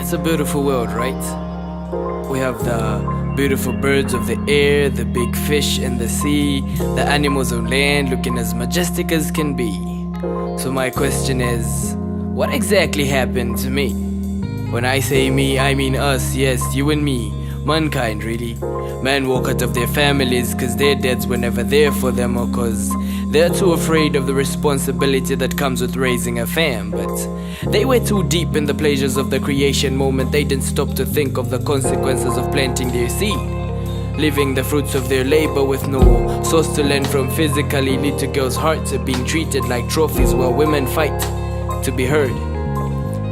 It's a beautiful world, right? We have the beautiful birds of the air, the big fish in the sea, the animals on land looking as majestic as can be. So my question is, what exactly happened to me? When I say me, I mean us, yes, you and me, mankind really. Men walk out of their families cause their dads were never there for them, or cause they're too afraid of the responsibility that comes with raising a fam. But they were too deep in the pleasures of the creation moment, they didn't stop to think of the consequences of planting their seed. Living the fruits of their labor with no source to learn from physically lead to girls' hearts are being treated like trophies while women fight to be heard.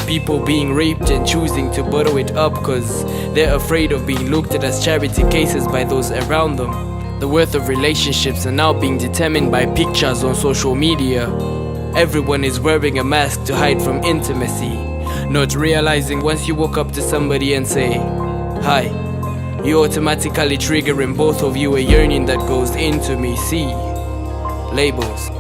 People being raped and choosing to bottle it up cause they're afraid of being looked at as charity cases by those around them. The worth of relationships are now being determined by pictures on social media. Everyone is wearing a mask to hide from intimacy, not realizing once you walk up to somebody and say, "Hi," you automatically triggering both of you a yearning that goes into me. See, labels.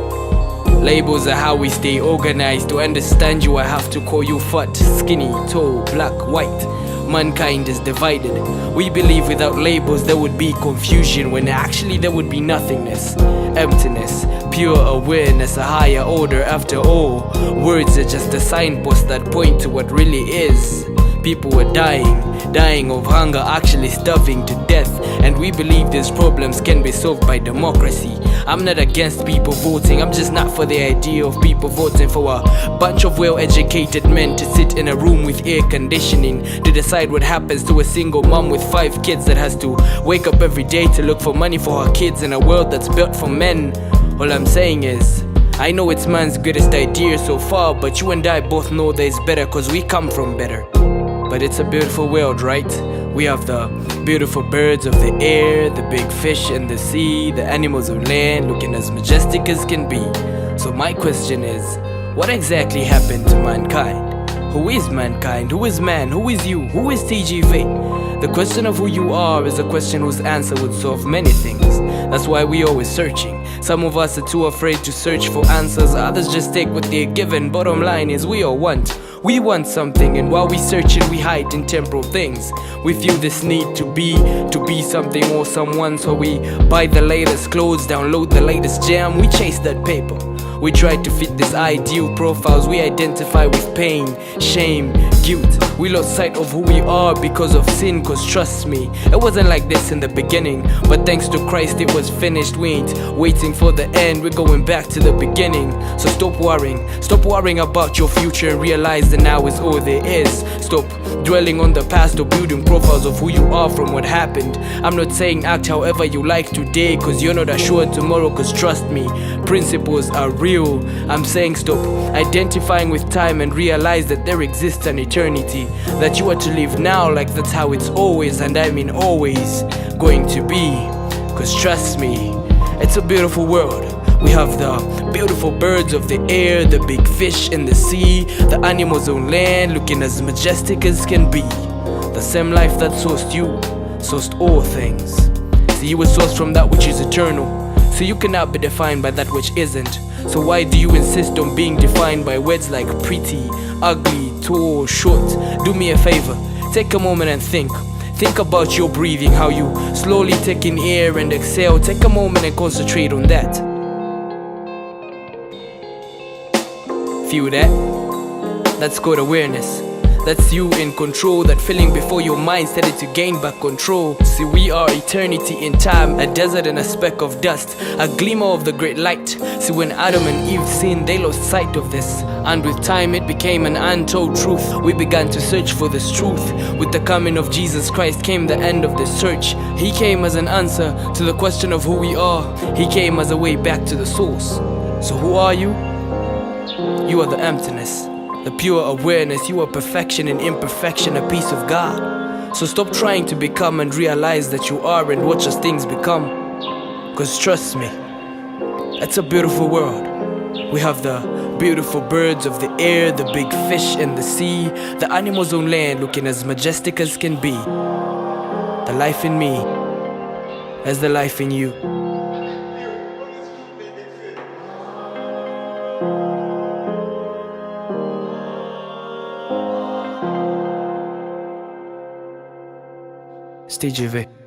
Labels are how we stay organized. To understand you, I have to call you fat, skinny, tall, black, white. Mankind is divided. We believe without labels there would be confusion, when actually there would be nothingness, emptiness, pure awareness, a higher order. After all, words are just a signpost that point to what really is. People are dying of hunger, actually starving to death. And we believe these problems can be solved by democracy. I'm not against people voting, I'm just not for the idea of people voting for a bunch of well-educated men to sit in a room with air conditioning to decide what happens to a single mom with 5 kids that has to wake up every day to look for money for her kids in a world that's built for men. All I'm saying is, I know it's man's greatest idea so far, but you and I both know there's better cause we come from better. But it's a beautiful world, right? We have the beautiful birds of the air, the big fish in the sea, the animals on land looking as majestic as can be. So my question is, what exactly happened to mankind? Who is mankind? Who is man? Who is you? Who is TGV? The question of who you are is a question whose answer would solve many things. That's why we always searching. Some of us are too afraid to search for answers, others just take what they're given. Bottom line is we all want. We want something, and while we search it, we hide in temporal things. We feel this need to be something or someone, so we buy the latest clothes, download the latest jam, we chase that paper. We try to fit these ideal profiles, we identify with pain, shame, guilt. We lost sight of who we are because of sin, cause trust me, it wasn't like this in the beginning. But thanks to Christ it was finished. We ain't waiting for the end, we're going back to the beginning. So stop worrying about your future and realize that now is all there is. Stop dwelling on the past or building profiles of who you are from what happened. I'm not saying act however you like today, cause you're not assured tomorrow, cause trust me, principles are real. I'm saying stop identifying with time and realize that there exists an eternity, that you are to live now like that's how it's always, and I mean always, going to be. Cause trust me, it's a beautiful world. We have the beautiful birds of the air, the big fish in the sea, the animals on land looking as majestic as can be. The same life that sourced you, sourced all things. See, you were sourced from that which is eternal, so you cannot be defined by that which isn't. So why do you insist on being defined by words like pretty, ugly, tall, short? Do me a favor, take a moment and think. Think about your breathing, how you slowly take in air and exhale. Take a moment and concentrate on that. Feel that? That's called awareness. That's you in control, that feeling before your mind started to gain back control. See, we are eternity in time, a desert and a speck of dust, a glimmer of the great light. See, when Adam and Eve sinned, they lost sight of this, and with time it became an untold truth. We began to search for this truth. With the coming of Jesus Christ came the end of the search. He came as an answer to the question of who we are. He came as a way back to the source. So who are you? You are the emptiness, the pure awareness. You are perfection and imperfection, a piece of God. So stop trying to become and realize that you are, and watch as things become. Cause trust me, it's a beautiful world. We have the beautiful birds of the air, the big fish in the sea, the animals on land looking as majestic as can be. The life in me is the life in you. it's TGV.